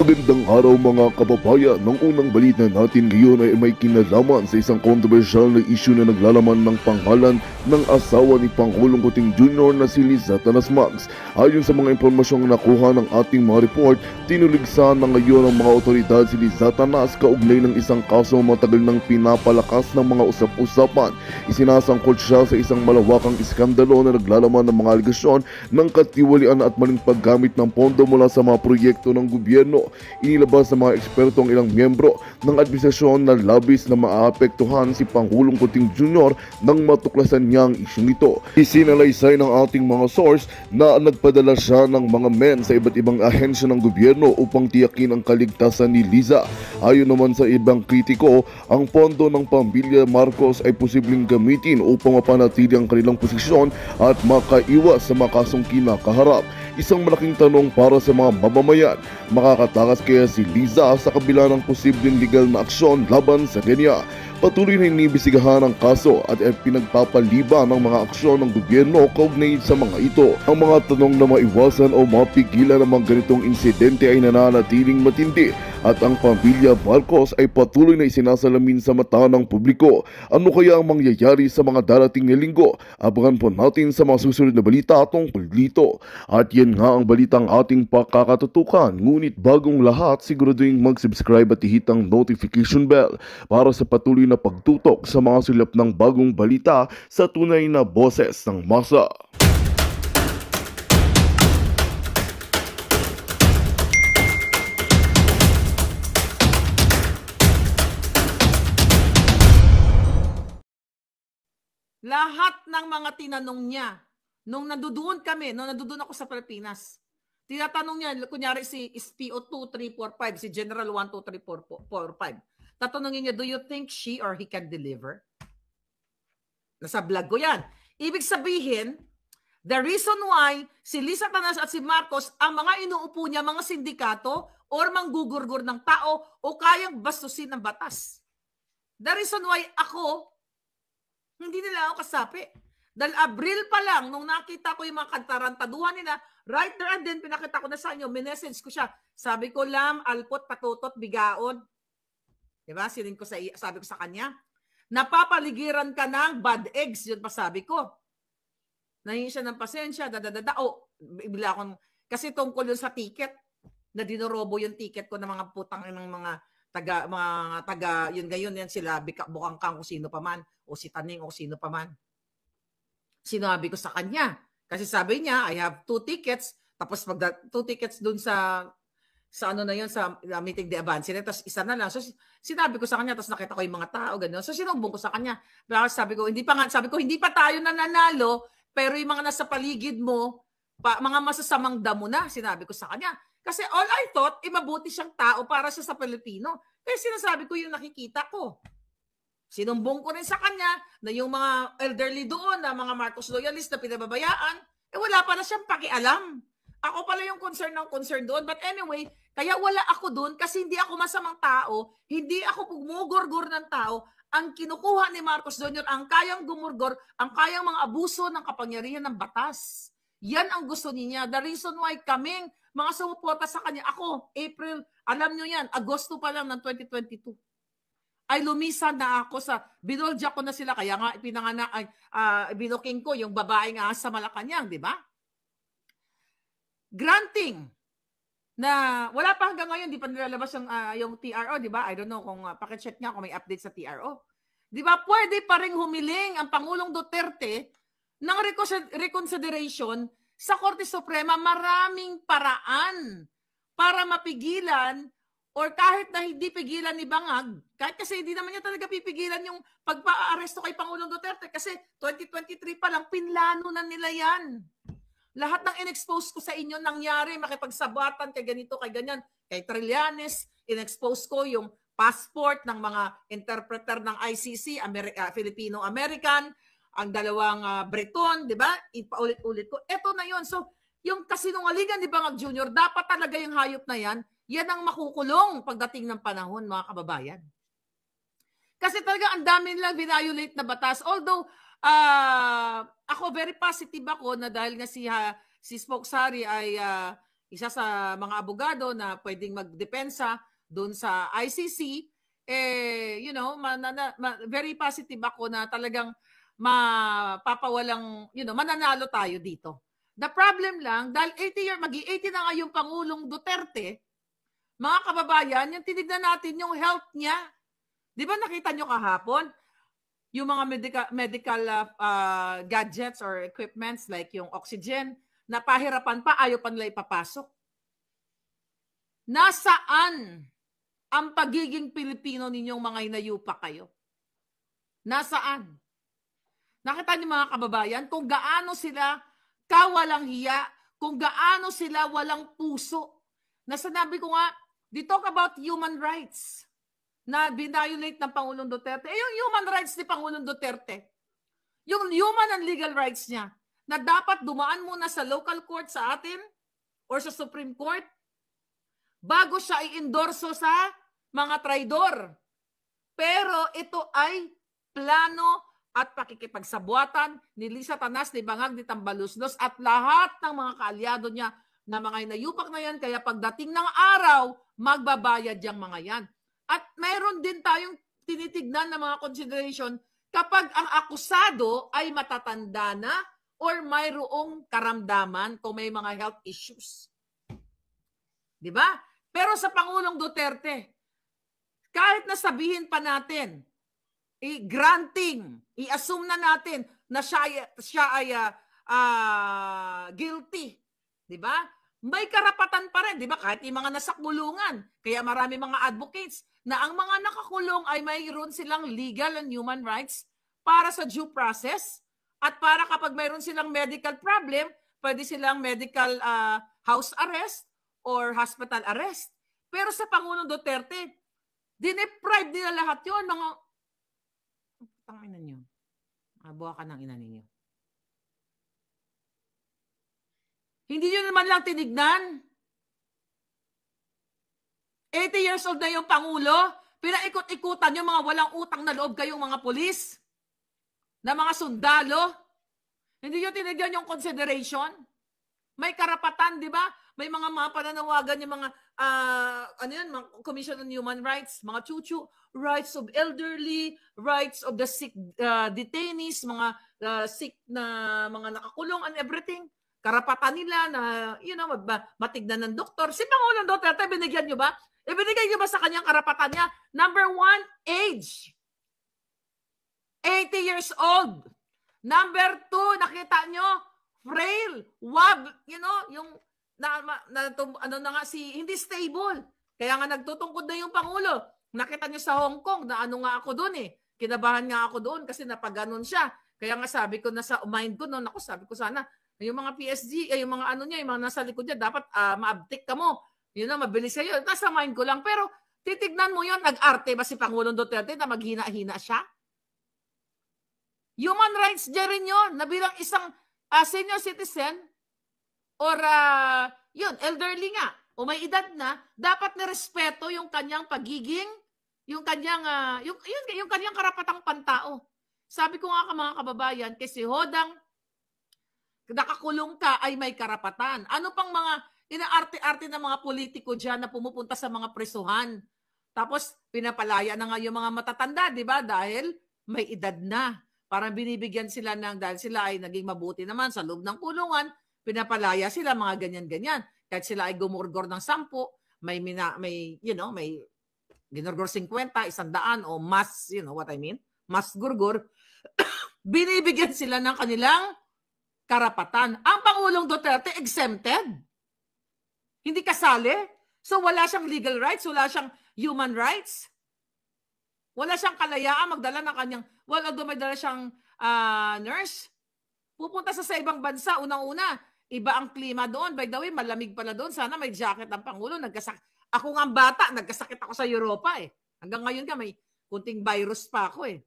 Magandang araw mga kababayan. Ng unang balita natin ngayon ay may kinalaman sa isang kontrobersyal na issue na naglalaman ng pangalan ng asawa ni Pangulong Kuting Jr. na si Liza Tanas Mags. Ayon sa mga impormasyong nakuha ng ating mga report, tinuligsan na ngayon ng mga otoridad si Liza Tanas kaugnay ng isang kaso matagal nang pinapalakas ng mga usap-usapan. Isinasangkot siya sa isang malawakang iskandalo na naglalaman ng mga aligasyon ng katiwalian at maling paggamit ng pondo mula sa mga proyekto ng gobyerno. Inilabas ng mga eksperto ang ilang miyembro ng administrasyon na labis na maaapektuhan si Pangulong Kuting Jr. nang matuklasan niya ang isyong ito. Isinalaysay ng ating mga source na nagpadala siya ng mga men sa iba't ibang ahensya ng gobyerno upang tiyakin ang kaligtasan ni Liza. Ayon naman sa ibang kritiko, ang pondo ng pamilya Marcos ay posibleng gamitin upang mapanatili ang kanilang posisyon at makaiwas sa mga kasong kinakaharap. Isang malaking tanong para sa mga mamamayan, makakatakas kaya si Liza sa kabila ng posibleng legal na aksyon laban sa kanya? Patuloy na inibisigahan ang kaso at pinagpapaliban ng mga aksyon ng gobyerno kaugnay sa mga ito. Ang mga tanong na maiwasan o mapigilan ng mga ganitong insidente ay nananatiling matindi at ang pamilya Marcos ay patuloy na isinasalamin sa mata ng publiko. Ano kaya ang mangyayari sa mga darating na linggo? Abangan po natin sa mga susunod na balita tungkol dito. At yan nga ang balitang ating pakakatutukan. Ngunit bagong lahat, siguraduhin mag-subscribe at ihit ang notification bell para sa patuloy na pagtutok sa mga sulap ng bagong balita sa tunay na boses ng masa. Lahat ng mga tinanong niya, nung nandoon ako sa Pilipinas, tinatanong niya, kunyari si SPO 2345, si General 12345, tatanungin niya, do you think she or he can deliver? Nasa vlog ko yan. Ibig sabihin, the reason why si Liza Tanas at si Marcos, ang mga inuupo niya, mga sindikato, or manggugurgur ng tao, o kayang bastusin ng batas. The reason why ako, hindi nila ako kasapi. Dahil Abril pa lang, nung nakita ko yung mga kantarantaduhan nila, right there and then, pinakita ko na sa inyo, minessage ko siya. Sabi ko, Lam, alpot, patutot, bigaon. Diba? Sabi ko sa kanya, napapaligiran ka ng bad eggs, yun pa sabi ko. Nahingi siya ng pasensya, bigla akong, kasi tungkol yun sa ticket, na dinorobo yung ticket ko ng mga putang ng mga taga, yun gayon yan sila, bukang kang o sino pa man, o si Taning o sino pa man. Sinabi ko sa kanya, kasi sabi niya, I have 2 tickets, tapos 2 tickets dun sa ano na yun, sa meeting de avance, tapos isa na lang. So sinabi ko sa kanya, tapos nakita ko yung mga tao, gano'n. So sinumbong ko sa kanya. Sabi ko, hindi pa tayo nananalo, pero yung mga nasa paligid mo, mga masasamang damo na, sinabi ko sa kanya. Kasi all I thought, mabuti siyang tao para siya sa Pilipino. Kaya sinasabi ko yung nakikita ko. Sinumbong ko rin sa kanya na yung mga elderly doon, na mga Marcos loyalist na pinababayaan, wala pala siyang pakialam. Ako pala yung concern doon. But anyway, kaya wala ako doon kasi hindi ako masamang tao, hindi ako pumugurgur ng tao. Ang kinukuha ni Marcos Jr. ang kayang gumurgor, ang kayang mga abuso ng kapangyarihan ng batas. Yan ang gusto niya. The reason why kaming mga sumuporta sa kanya, ako, April, alam nyo yan, Agosto pa lang ng 2022. Ay lumisan na ako binolja ko na sila, kaya nga binuking ko yung babaeng sa Malacanang, di ba? Granting na wala pa hanggang ngayon, di pa nilalabas yung TRO, di ba? I don't know kung pakicheck niya kung may update sa TRO. Di ba? Pwede pa rin humiling ang Pangulong Duterte ng reconsideration sa Korte Suprema. Maraming paraan para mapigilan or kahit na hindi pigilan ni Bangag, kahit kasi hindi naman niya talaga pipigilan yung pagpa-aresto kay Pangulong Duterte kasi 2023 pa lang, pinlano na nila yan. Lahat ng in-expose ko sa inyo nangyari, makipagsabatan kay ganito, kay ganyan, kay Trillanes, in-expose ko yung passport ng mga interpreter ng ICC, Filipino-American, ang dalawang Breton, di ba? Ipaulit-ulit ko. Ito na yon. So, yung kasinungalingan ni Bangag Jr., dapat talaga yung hayop na yan ang makukulong pagdating ng panahon, mga kababayan. Kasi talaga ang dami nilang violate na batas. Although, ako very positive ako na dahil nga si Spokesari ay isa sa mga abogado na pwedeng magdepensa doon sa ICC, very positive ako na talagang mapapawalang, mananalo tayo dito. The problem lang, dahil 80 na nga yung Pangulong Duterte, mga kababayan, yung tinignan natin yung health niya. Di ba nakita nyo kahapon? Yung mga medical gadgets or equipments like yung oxygen, napahirapan pa, ayaw pa nila ipapasok. Nasaan ang pagiging Pilipino ninyong mga inayupa kayo? Nasaan? Nakita niyo mga kababayan kung gaano sila kawalang hiya, kung gaano sila walang puso. Na sinabi ko nga, they talk about human rights na binayolate ng Pangulong Duterte. Yung human rights ni Pangulong Duterte, yung human and legal rights niya, na dapat dumaan muna sa local court sa atin or sa Supreme Court bago siya i-endorso sa mga traidor. Pero ito ay plano at pakikipagsabuatan ni Lisa Tanas, ni Bangag, ni Tambaluslos at lahat ng mga kaalyado niya na mga inayupak na yan. Kaya pagdating ng araw, magbabayad yung mga yan. At mayroon din tayong tinitignan na mga consideration kapag ang akusado ay matatanda na or mayroong karamdaman kung may mga health issues. Di ba? Pero sa Pangulong Duterte, kahit nasabihin pa natin, i-granting, i-assume na natin na siya ay guilty. Di ba? May karapatan pa rin, di ba? Kahit yung mga nasakulungan. Kaya marami mga advocates na ang mga nakakulong ay mayroon silang legal and human rights para sa due process at para kapag mayroon silang medical problem, pwede silang medical house arrest or hospital arrest. Pero sa Pangulong Duterte, dineprive nila lahat yun. Mga ina nyo. Buha ka ng ina ninyo. Hindi nyo naman lang tinignan. 80 years old na yung Pangulo, pinaikot-ikutan yung mga walang utang na loob kayong mga pulis, na mga sundalo. Hindi nyo tinignan yung consideration. May karapatan, di ba? May mga pananawagan yung mga, mga Commission on Human Rights, mga chuchu, rights of elderly, rights of the sick detainees, mga sick na mga nakakulong and everything. Karapatan nila na, matignan ng doktor. Si Pangulong Duterte, binigyan nyo ba? Ibinigay nyo ba sa kanyang karapatan niya? Number 1, age. 80 years old. Number 2, nakita nyo, frail, wab, yung hindi stable. Kaya nga nagtutungkod na yung Pangulo. Nakita nyo sa Hong Kong na nga ako doon eh. Kinabahan nga ako doon kasi napaganon siya. Kaya nga sabi ko na sa mind ko noon, sabi ko sana, yung mga PSG, yung mga yung mga nasa likod niya, dapat maabtik ka mo. Mabilis kayo. Nasa mind ko lang. Pero titignan mo yun, nag-arte ba si Pangulong Duterte na maghina-hina siya? Human rights dyan rin yun, na bilang isang senior citizen or elderly nga, o may edad na, dapat nirespeto yung kanyang pagiging, yung kanyang karapatang pantao. Sabi ko nga mga kababayan, kasi hodang nakakulong ka ay may karapatan. Ano pang mga inaarte-arte ng mga politiko dyan na pumupunta sa mga presuhan? Tapos pinapalaya na nga yung mga matatanda, di ba? Dahil may edad na. Parang binibigyan sila dahil sila ay naging mabuti naman sa loob ng kulungan, pinapalaya sila mga ganyan-ganyan. Kahit sila ay gumurgor ng 10, may ginurgor 50, 100 o mas, what I mean? Mas gurgur. Binibigyan sila ng kanilang karapatan. Ang Pangulong Duterte exempted. Hindi kasali. So wala siyang legal rights, wala siyang human rights. Wala siyang kalayaan magdala ng kanyang, although may dala siyang nurse. Pupunta sa ibang bansa, unang-una, iba ang klima doon. By the way, malamig pala doon. Sana may jacket ang Pangulo. Ako nga bata, nagkasakit ako sa Europa eh. Hanggang ngayon may kunting virus pa ako eh.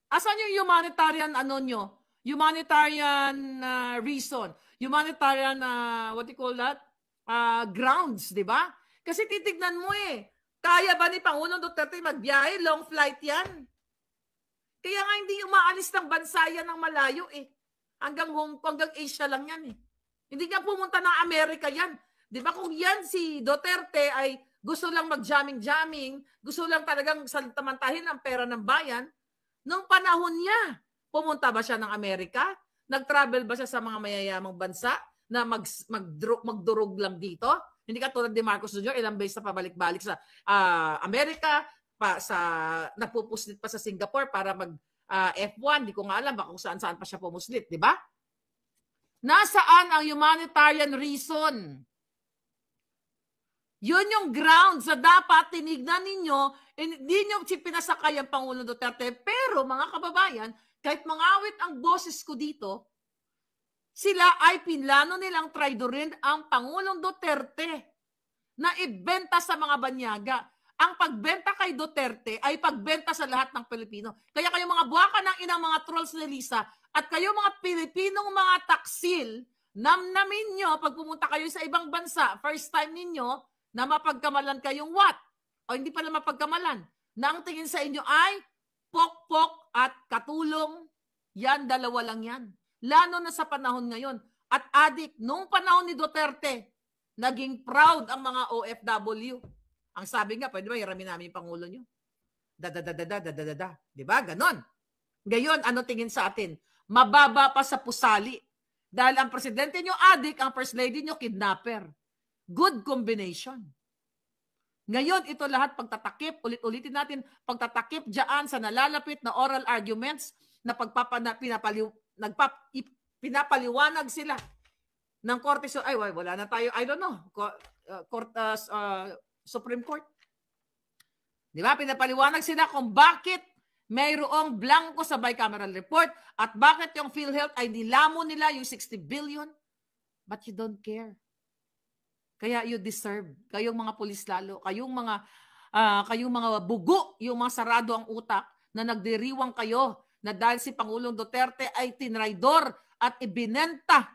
Asan yung humanitarian humanitarian reason? Humanitarian, what do you call that? Grounds, di ba? Kasi titignan mo eh. Kaya ba ni Pangulong Duterte magbiyahe? Long flight yan. Kaya nga hindi umaalis ng bansa yan ng malayo eh. Hanggang Hong Kong, hanggang Asia lang yan eh. Hindi nga pumunta ng Amerika yan. Di ba kung yan si Duterte ay gusto lang mag-jamming-jamming, gusto lang talagang saltamantahin ang pera ng bayan, nung panahon niya, pumunta ba siya ng Amerika? Nag-travel ba siya sa mga mayayamang bansa na magdurog lang dito? Hindi ka tulad ni Marcos Jr., ilang beses na pabalik-balik sa Amerika, napupuslit pa sa Singapore para mag F1, di ko nga alam kung saan-saan pa siya pumuslit, di ba? Nasaan ang humanitarian reason? Yun yung grounds na dapat tinignan ninyo. Hindi nyo pinasakay ang Pangulong Duterte. Pero mga kababayan, kahit mangawit ang boses ko dito, sila ay pinlano nilang traidorin ang Pangulong Duterte na ibenta sa mga banyaga. Ang pagbenta kay Duterte ay pagbenta sa lahat ng Pilipino. Kaya kayo mga buwaka ng inang mga trolls ni Lisa at kayo mga Pilipinong mga taksil, namnamin nyo pag pumunta kayo sa ibang bansa, first time ninyo na mapagkamalan kayong what? O hindi pala mapagkamalan. Na ang tingin sa inyo ay pokpok at katulong. Yan, dalawa lang yan. Lalo na sa panahon ngayon. At adik, nung panahon ni Duterte, naging proud ang mga OFW. Ang sabi nga, pwede ba hiramin namin yung Pangulo nyo? Da. Diba? Ganon. Ngayon, ano tingin sa atin? Mababa pa sa pusali. Dahil ang presidente nyo adik, ang first lady nyo kidnapper. Good combination. Ngayon, ito lahat pagtatakip, ulit-ulitin natin, pagtatakip dyan sa nalalapit na oral arguments na pinapaliwanag sila ng korte. So, ay, wala na tayo, I don't know, Supreme Court. Di ba? Pinapaliwanag sila kung bakit mayroong blanco sa bicameral report at bakit yung PhilHealth ay nilamon nila yung 60 billion. But you don't care. Kaya you deserve. Kayong mga pulis lalo, kayong mga bugo, yung mga sarado ang utak na nagdiriwang kayo na dahil si Pangulong Duterte ay tinraidor at ibinenta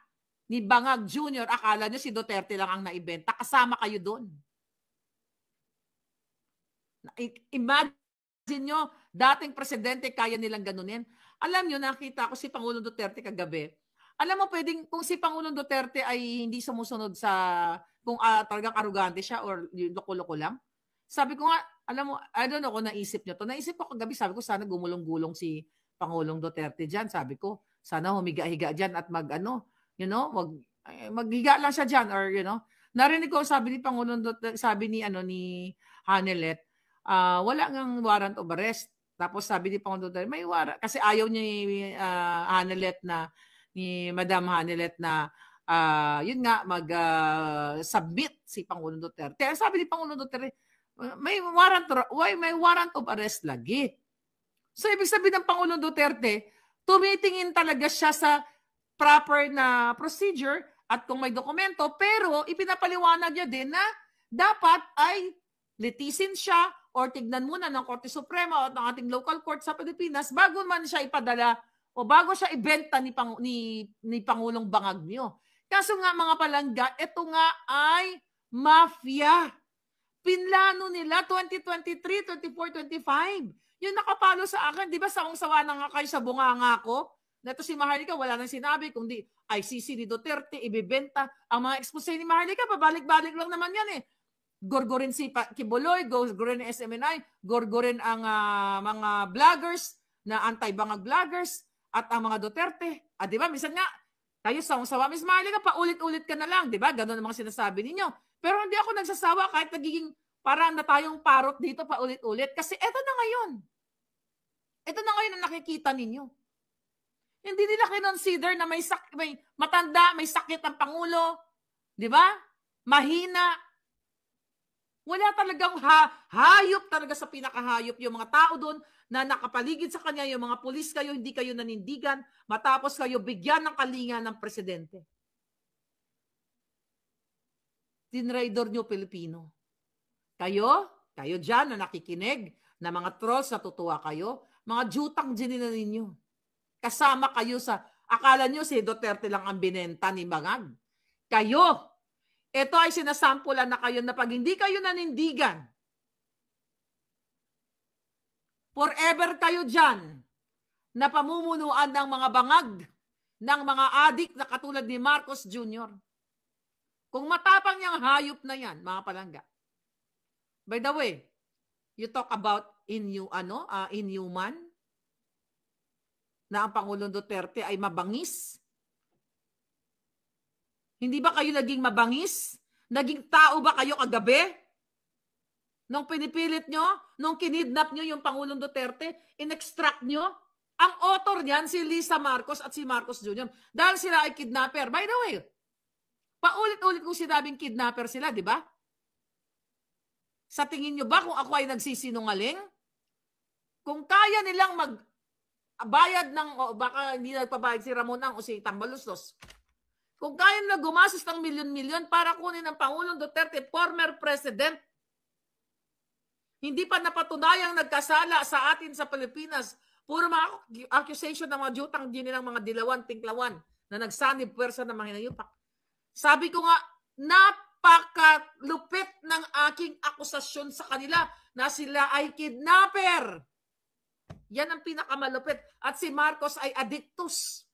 ni Bangag Jr. Akala nyo si Duterte lang ang naibenta. Kasama kayo doon. Imagine nyo, dating presidente, kaya nilang ganunin. Alam nyo, nakita ko si Pangulong Duterte kagabi. Alam mo, pwedeng, kung si Pangulong Duterte ay hindi sumusunod sa, kung talagang arugante siya or loko-loko lang. Sabi ko nga, alam mo, I don't know kung naisip nyo to. Naisip ko kagabi, sabi ko, sana gumulong-gulong si Pangulong Duterte dyan. Sabi ko, sana humiga-higa dyan at maghiga lang siya dyan or, narinig ko, sabi ni Pangulong Duterte, sabi ni Hanelet, wala ngang warrant of arrest. Tapos sabi ni Pangulong Duterte, may warrant. Kasi ayaw niya ni Madam Hanelet na yun nga, mag-submit si Pangulong Duterte. Sabi ni Pangulong Duterte, may warrant of arrest lagi. So, ibig sabihin ng Pangulong Duterte, tumitingin talaga siya sa proper na procedure at kung may dokumento, pero ipinapaliwanag niya din na dapat ay litisin siya or tignan muna ng Korte Suprema o ng ating local court sa Pilipinas bago man siya ipadala o bago siya ibenta ni Pangulong Bangag niyo. Kaso nga mga palangga, ito nga ay mafia. Pinlano nila 2023, 24, 25. Yung nakapalo sa akin, di ba sawang-sawa na nga kayo sa bunganga ko? Nato si Maharlika, wala nang sinabi, kundi ICC ni Duterte, ibibenta. Ang mga expose ni Maharlika, pabalik-balik lang naman yan eh. Gorgorin si Kibuloy, gorgorin ni SMNI, gorgorin ang mga vloggers na anti-bangag vloggers at ang mga Duterte. Di ba? Minsan nga, kayo sawang-sawa, Miss Maharlika, paulit-ulit ka na lang. Di ba? Ganun ang mga sinasabi ninyo. Pero hindi ako nagsasawa kahit nagiging parang na tayong parot dito paulit-ulit. Kasi eto na ngayon. Ito na ngayon ang nakikita ninyo. Hindi nila kinonsider na may matanda, may sakit ang Pangulo. Di ba? Mahina. Wala talagang hayop talaga sa pinakahayop yung mga tao doon na nakapaligid sa kanya, yung mga pulis kayo, hindi kayo nanindigan, matapos kayo bigyan ng kalinga ng presidente. Tinraidor nyo Pilipino. Kayo dyan na nakikinig, na mga trolls, natutuwa kayo, mga jutang ginina ninyo. Kasama kayo sa, akala nyo si Duterte lang ang binenta ni Bangag. Kayo, ito ay sinasampulan na kayo na pag hindi kayo nanindigan, forever kayo dyan na pamumunuan ng mga bangag, ng mga adik na katulad ni Marcos Jr. Kung matapang niyang hayop na yan, mga palangga. By the way, you talk about inhuman, na ang Pangulong Duterte ay mabangis. Hindi ba kayo naging mabangis? Naging tao ba kayo kagabi? Nung pinipilit nyo, nung kinidnap nyo yung Pangulong Duterte, in-extract nyo, ang author niyan si Lisa Marcos at si Marcos Jr. Dahil sila ay kidnapper. By the way, paulit-ulit kong sinabing kidnapper sila, di ba? Sa tingin nyo ba kung ako ay nagsisinungaling? Kung kaya nilang magbayad ng, baka hindi nagpabayad si Ramonang o si Tambaluslos, kung kaya nila gumastos ng milyon-milyon para kunin ng Pangulong Duterte, former president, hindi pa napatunayang nagkasala sa atin sa Pilipinas, puro mga accusation ng mga jutang din nilang mga dilawan, tinklawan na nagsanib pwersa ng mga hinayupak. Sabi ko nga, napakalupit ng aking akusasyon sa kanila na sila ay kidnapper. Yan ang pinakamalupit. At si Marcos ay addictus.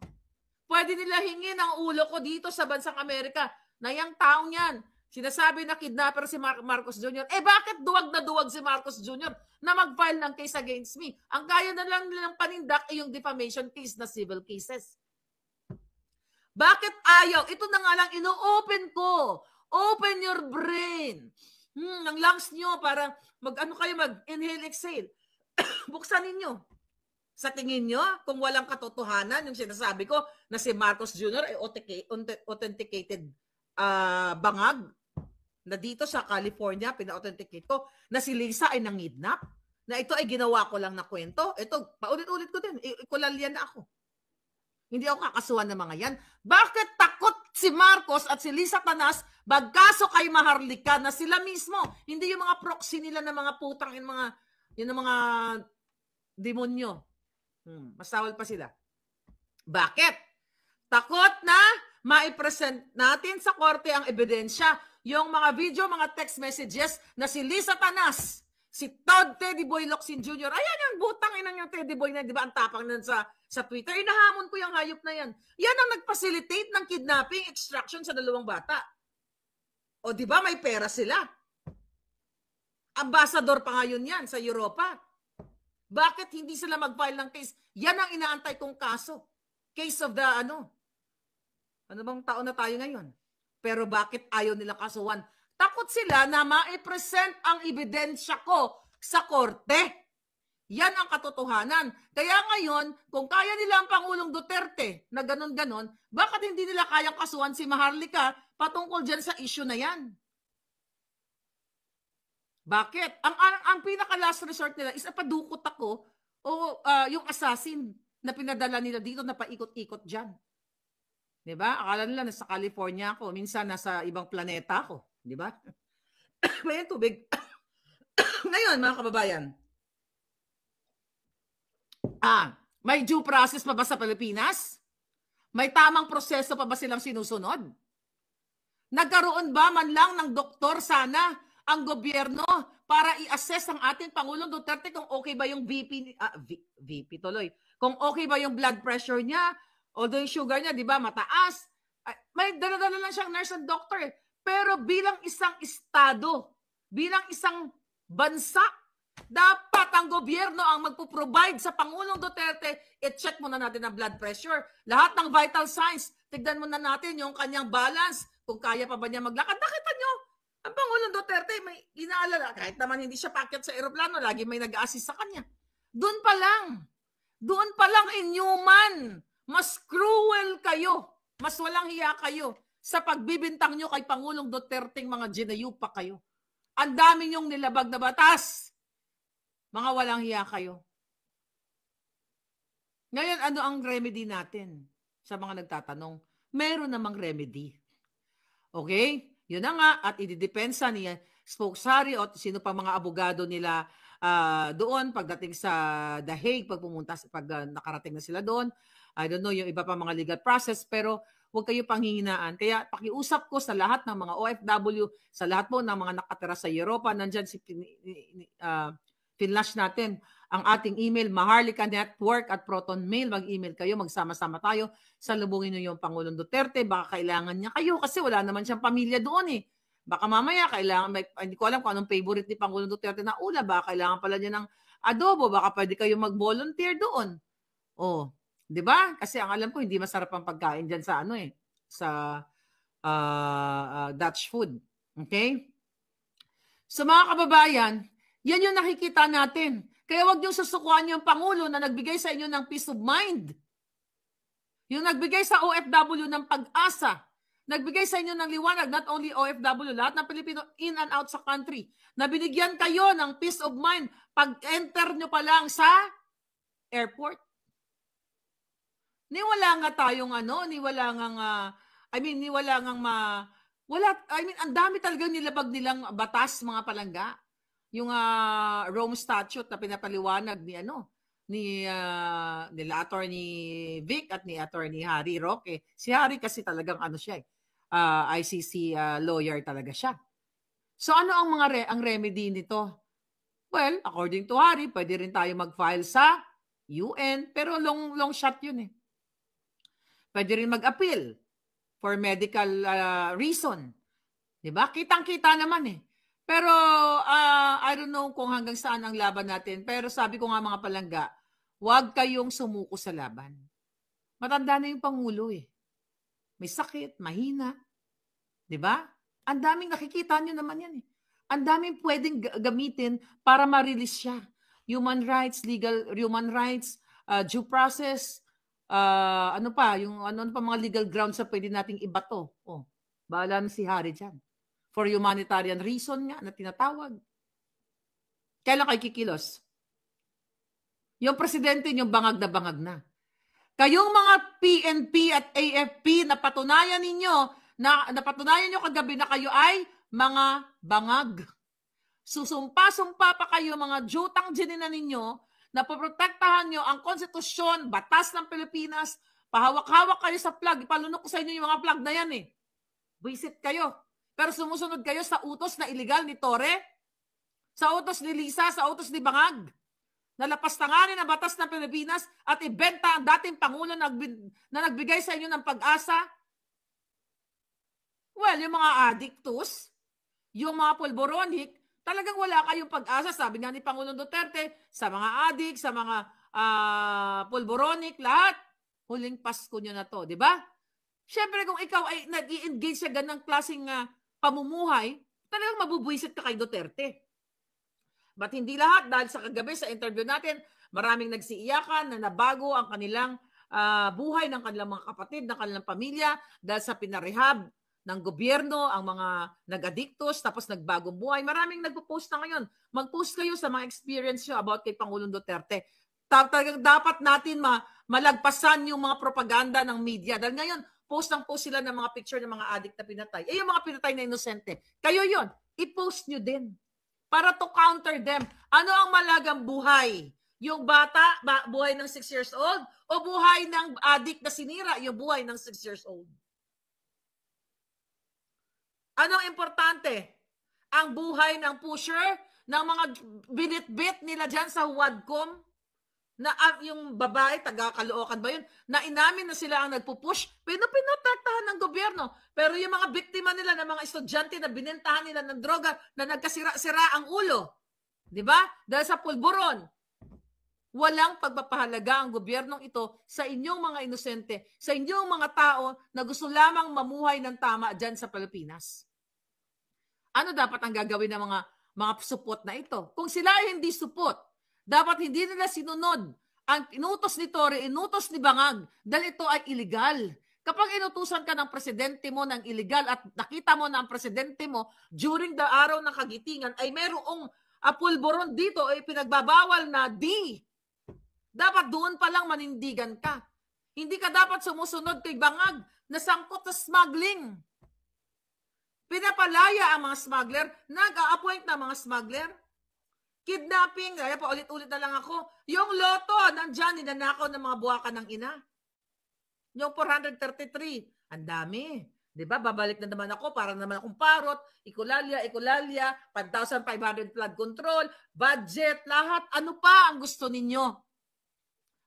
Pwede nila hingin ang ulo ko dito sa bansang Amerika na yung taong yan. Sinasabi na kidnapper si Marcos Jr. Bakit duwag na duwag si Marcos Jr. na mag-file ng case against me? Ang kaya na lang nilang panindak ay yung defamation case na civil cases. Bakit ayaw? Ito na nga lang, ino-open ko. Open your brain. Ang lungs nyo para mag-inhale, exhale. Buksan ninyo. Sa tingin nyo, kung walang katotohanan, yung sinasabi ko na si Marcos Jr. ay authenticated bangag, na dito sa California, pina-authenticate ko, na si Lisa ay nangidnap, na ito ay ginawa ko lang na kwento. Ito, paulit-ulit ko din, ikulalyan na ako. Hindi ako kakasuhan ng mga yan. Bakit takot si Marcos at si Lisa Tanas bagkaso kay Maharlika na sila mismo? Hindi yung mga proxy nila na mga putang, yung mga demonyo. Masawal pa sila. Bakit? Takot na maipresent natin sa korte ang ebidensya, yung mga video, mga text messages na si Lisa Tanas, si Todd Teddy Boy Locsin Jr. Ayan yung butang inang yung Teddy Boy na, di ba, ang tapang nun sa Twitter. Inahamon ko yung hayop na yan. Yan ang nag-facilitate ng kidnapping, extraction sa dalawang bata. O di ba, may pera sila. Ambassador pa ngayon yan sa Europa. Bakit hindi sila mag-file ng case? Yan ang inaantay kong kaso. Case of the ano bang taon na tayo ngayon? Pero bakit ayaw nila kasuhan? Takot sila na ma-present ang ebidensya ko sa korte. Yan ang katotohanan. Kaya ngayon, kung kaya nila ang Pangulong Duterte na ganon-ganon, bakit hindi nila kayang kasuhan si Maharlika patungkol dyan sa issue na yan? Bakit? Ang pinaka-last resort nila is padukot ako o yung assassin na pinadala nila dito na paikot-ikot dyan. Diba? Akala nila nasa California ako. Minsan nasa ibang planeta ako. Diba? May tubig. Ngayon, mga kababayan. May due process pa ba sa Pilipinas? May tamang proseso pa ba silang sinusunod? Nagkaroon ba man lang ng doktor sana ang gobyerno para i-assess ang ating Pangulong Duterte kung okay ba yung VP tuloy. Kung okay ba yung blood pressure niya, although yung sugar niya, di ba, mataas. May dala-dala lang siyang nurse and doctor. Pero bilang isang estado, bilang isang bansa, dapat ang gobyerno ang magpo-provide sa Pangulong Duterte, i-check muna natin ang blood pressure. Lahat ng vital signs, tignan muna natin yung kanyang balance, kung kaya pa ba niya maglakad. Nakita nyo, ang Pangulong Duterte may inaalala, kahit naman hindi siya paakyat sa eroplano, lagi may nag-assist sa kanya. Doon pa lang inhuman. Mas cruel kayo, mas walang hiya kayo sa pagbibintang nyo kay Pangulong Duterte, mga ginayupa kayo. Ang dami nyong nilabag na batas. Mga walang hiya kayo. Ngayon, ano ang remedy natin? Sa mga nagtatanong, meron namang remedy. Okay? Yun na nga, at ididepensa ni Spokesari o sino pa mga abogado nila doon pagdating sa The Hague, pag nakarating na sila doon. I don't know yung iba pa mga legal process, pero huwag kayo panghihinaan. Kaya pakiusap ko sa lahat ng mga OFW, sa lahat po ng mga nakatira sa Europa, nandyan si Finlash natin ang ating email, maharlikanetwork@protonmail. Mag-email kayo, magsama-sama tayo. Salubungin niyo yung Pangulong Duterte. Baka kailangan niya kayo kasi wala naman siyang pamilya doon eh. Baka mamaya kailangan, hindi ko alam kung anong favorite ni Pangulong Duterte na ulam. Baka kailangan pala niya ng adobo. Baka pwede kayo mag-volunteer doon. Oh, 'di ba? Kasi ang alam ko hindi masarap ang pagkain diyan sa ano eh, sa Dutch food. Okay? So mga kababayan, yan yung nakikita natin. Kaya wag niyong susukuan yung Pangulo na nagbigay sa inyo ng peace of mind. Yung nagbigay sa OFW ng pag-asa. Nagbigay sa inyo ng liwanag, not only OFW, lahat ng Pilipino in and out sa country. Na binigyan kayo ng peace of mind pag-enter nyo pa lang sa airport. Niwala nga tayong ang dami talagang nilabag nilang batas, mga palangga. Yung Rome Statute na pinapaliwanag nila Attorney Vic at ni Attorney Harry Roque. Si Harry kasi talagang ICC lawyer talaga siya. So ano ang remedy nito? Well, according to Harry, pwede rin tayo mag-file sa UN, pero long shot yun eh. Pwede rin mag-appeal for medical reason. Diba? Kitang-kita naman eh. Pero I don't know kung hanggang saan ang laban natin. Pero sabi ko nga mga palangga, huwag kayong sumuko sa laban. Matanda na yung Pangulo eh. May sakit, mahina. Diba? Ang daming nakikita nyo naman yan eh. Ang daming pwedeng gamitin para ma-release siya. Human rights, due process, ano pa mga legal grounds sa pwede nating ibato. Oh, bahala na si Harry dyan. For humanitarian reason nga na tinatawag. Kailan kayo kikilos? Yung presidente yung bangag na. Kayong mga PNP at AFP napatunayan nyo kagabi na kayo ay mga bangag. Susumpa-sumpa pa kayo mga jutang ginina ninyo na poprotektahan nyo ang konstitusyon, batas ng Pilipinas, pahawak-hawak kayo sa flag, ipalunok ko sa inyo yung mga flag na yan eh. Visit kayo. Pero sumusunod kayo sa utos na illegal ni Torre, sa utos ni Lisa, sa utos ni Bangag, na lapastanganin ang batas ng Pilipinas at ibenta ang dating Pangulo na nagbigay sa inyo ng pag-asa. Well, yung mga addictus, yung mga pulboronic, talagang wala kayong pag-asa. Sabi nga ni Pangulong Duterte, sa mga addict, sa mga pulboronic, lahat, huling Pasko nyo na to, di ba? Siyempre, kung ikaw ay nag-i-engage sa ganang klaseng pamumuhay, talagang mabubwisit ka kay Duterte. But hindi lahat, dahil sa kagabi sa interview natin, maraming nagsiiyakan na nabago ang kanilang buhay ng kanilang mga kapatid, ng kanilang pamilya, dahil sa pinarehab ng gobyerno, ang mga nag-addictos, tapos nagbagong buhay. Maraming nagpo-post na ngayon. Mag-post kayo sa mga experience nyo about kay Pangulong Duterte. Talagang dapat natin malagpasan yung mga propaganda ng media. Dahil ngayon, post sila ng mga picture ng mga addict na pinatay. Yung mga pinatay na inosente. Kayo yon, i-post nyo din. Para to counter them. Ano ang malagang buhay? Yung bata, buhay ng 6 years old? O buhay ng addict na sinira, yung buhay ng 6 years old? Anong importante? Ang buhay ng pusher, ng mga binit-bit nila dyan sa Wadcom, na yung babae, taga-Caloocan ba yun, na inamin na sila ang nagpupush, pinoprotektahan ng gobyerno. Pero yung mga biktima nila, ng mga estudyante na binentahan nila ng droga, na nagkasira-sira ang ulo. Di ba? Dahil sa pulburon. Walang pagpapahalaga ang gobyernong ito sa inyong mga inosente, sa inyong mga tao na gusto lamang mamuhay ng tama dyan sa Pilipinas. Ano dapat ang gagawin ng mga supot na ito? Kung sila ay hindi supot, dapat hindi nila sinunod ang inutos ni Torre, inutos ni Bangag, dahil ito ay illegal. Kapag inutusan ka ng presidente mo ng illegal at nakita mo na ang presidente mo during the araw ng kagitingan ay merong pulburon dito ay pinagbabawal na dapat doon pa lang manindigan ka. Hindi ka dapat sumusunod kay Bangag na sangkot sa smuggling. Pinapalaya ang mga smuggler, nag-a-appoint na mga smuggler. Kidnapping, kaya pa ulit-ulit na lang ako. Yung loto, nandyan, ninanakaw ng mga buwakan ng ina. Yung 433, ang dami. Di ba? Babalik na naman ako para naman akong parot, ikulalya, 5,500 flood control, budget, lahat. Ano pa ang gusto ninyo?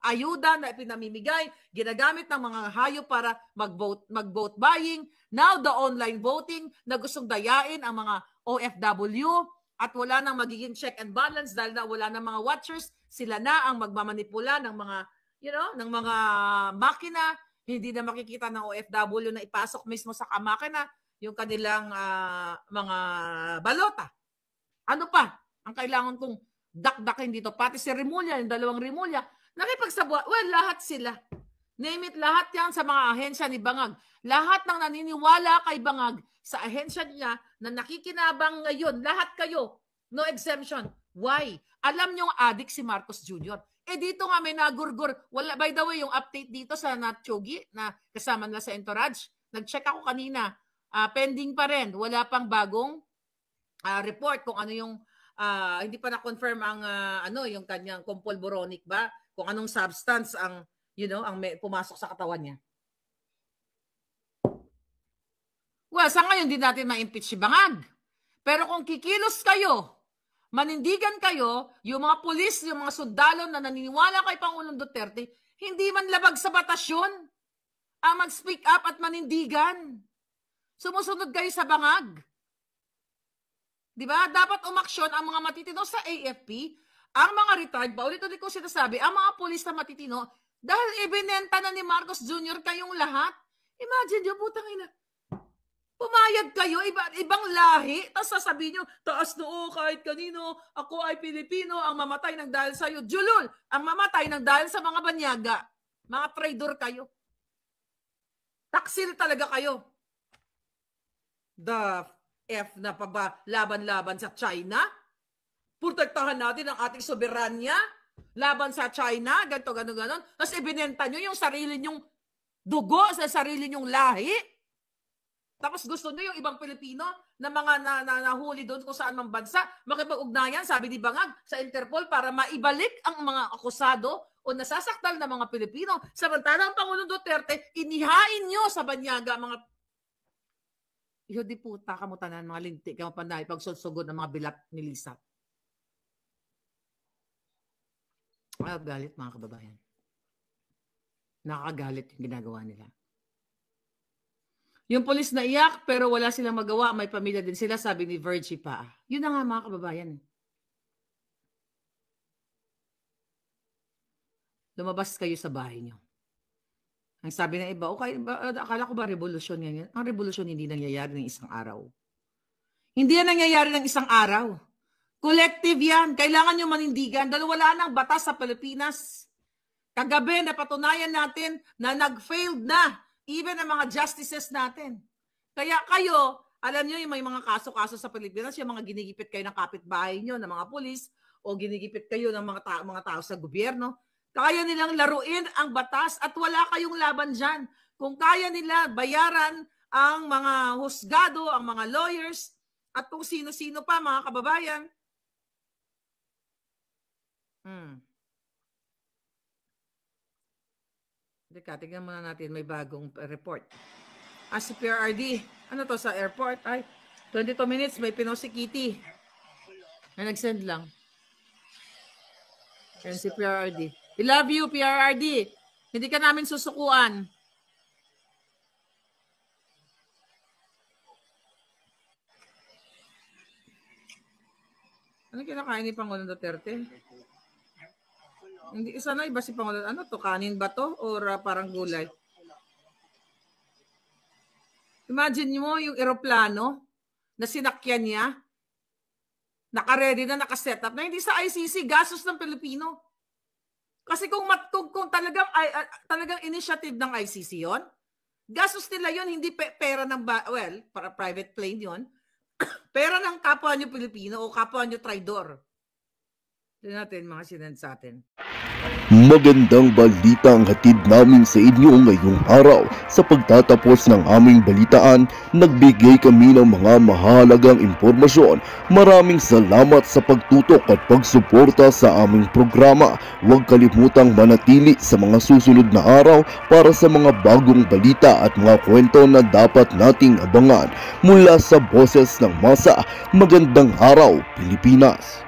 Ayuda na ipinamimigay, ginagamit ng mga hayop para mag-vote buying. Now, the online voting na gustong dayain ang mga OFW at wala nang magiging check and balance dahil na wala nang mga watchers. Sila na ang magmamanipula ng mga, ng mga makina. Hindi na makikita ng OFW na ipasok mismo sa makina yung kanilang mga balota. Ano pa ang kailangan kong dakdakin dito? Pati si Rimulya, yung 2 Rimulya, nakipagsabuhat. Well, lahat sila. Name it, lahat yan sa mga ahensya ni Bangag. Lahat ng naniniwala kay Bangag sa ahensya niya na nakikinabang ngayon, lahat kayo, no exemption. Why? Alam niyong adik si Marcos Jr. Dito nga may nagurgur. Wala, by the way, yung update dito sa Natchogi na kasama nila sa Entourage, nag-check ako kanina. Pending pa rin. Wala pang bagong report kung ano yung hindi pa na-confirm ang yung kanyang compulboronic ba? Kung anong substance ang ang pumasok sa katawan niya. Well, sa ngayon hindi natin ma-impeach si Bangag. Pero kung kikilos kayo, manindigan kayo, yung mga pulis, yung mga sundalo na naniniwala kay Pangulong Duterte, hindi man labag sa batas yun ang mag-speak up at manindigan. Sumusunod kayo sa Bangag. Diba? Dapat umaksyon ang mga matitino sa AFP, ang mga retired, ulit-ulit ko sinasabi, ang mga pulis na matitino, dahil ibinenta na ni Marcos Jr. kayong lahat. Imagine nyo, putang ina. Pumayag kayo, ibang lahi, tapos sasabihin nyo, taas noo kahit kanino, ako ay Pilipino, ang mamatay ng dahil sa'yo. Julul, ang mamatay ng dahil sa mga banyaga. Mga traidor kayo. Taksil talaga kayo. The F na laban-laban sa China. Protektahan natin ang ating soberanya. Laban sa China, ganito, ganon. Tapos ibinenta nyo yung sarili nyong dugo sa sarili nyong lahi. Tapos gusto nyo yung ibang Pilipino na mga nahuli doon kung saan mang bansa, makipag-ugnayan, sabi ni Bangag, sa Interpol para maibalik ang mga akusado o nasasaktal na mga Pilipino. Samantala ang Pangulong Duterte, inihain nyo sa banyaga mga di puta kamutanan, mga linti, kamapanay, pagsudsugod ng mga bilat ni Lisa. Galit mga kababayan. Nakakagalit yung ginagawa nila. Yung polis na iyak pero wala silang magawa, may pamilya din sila, sabi ni Virgie pa. Yun na nga mga kababayan. Lumabas kayo sa bahay nyo. Ang sabi ng iba, okay, akala ko ba revolusyon yan? Ang revolusyon hindi nangyayari ng isang araw. Hindi yan nangyayari ng isang araw. Collective yan. Kailangan nyo manindigan dahil wala nang batas sa Pilipinas. Kagabi, napatunayan natin na nag-failed na even ang mga justices natin. Kaya kayo, alam nyo yung may mga kaso-kaso sa Pilipinas, yung mga ginigipit kayo ng kapitbahay nyo, ng mga pulis, o ginigipit kayo ng mga tao sa gobyerno. Kaya nilang laruin ang batas at wala kayong laban dyan. Kung kaya nila bayaran ang mga husgado, ang mga lawyers, at kung sino-sino pa, mga kababayan. Tignan muna natin, may bagong report. Si PRRD, ano to sa airport? 22 minutes, may pinost si Kitty. Na nag-send lang. Yan si PRRD. I love you, PRRD. Hindi ka namin susukuan. Ano kinakain ni Pangulong Duterte? Hindi, isa na iba si Pangulong. Ano to? Kanin ba to? Or parang gulay? Imagine mo yung eroplano na sinakyan niya, naka-ready na, naka-set up na hindi sa ICC, gastos ng Pilipino. Kasi kung talagang initiative ng ICC yon, gastos nila yon, hindi pera ng, para private plane yon, pera ng kapwa nyo Pilipino o kapwa nyo traidor. Tignan natin mga sinend sa atin. Magandang balita ang hatid namin sa inyo ngayong araw. Sa pagtatapos ng aming balitaan, nagbigay kami ng mga mahalagang impormasyon. Maraming salamat sa pagtutok at pagsuporta sa aming programa. Huwag kalimutang manatili sa mga susunod na araw para sa mga bagong balita at mga kwento na dapat nating abangan. Mula sa Boses ng Masa, magandang araw Pilipinas!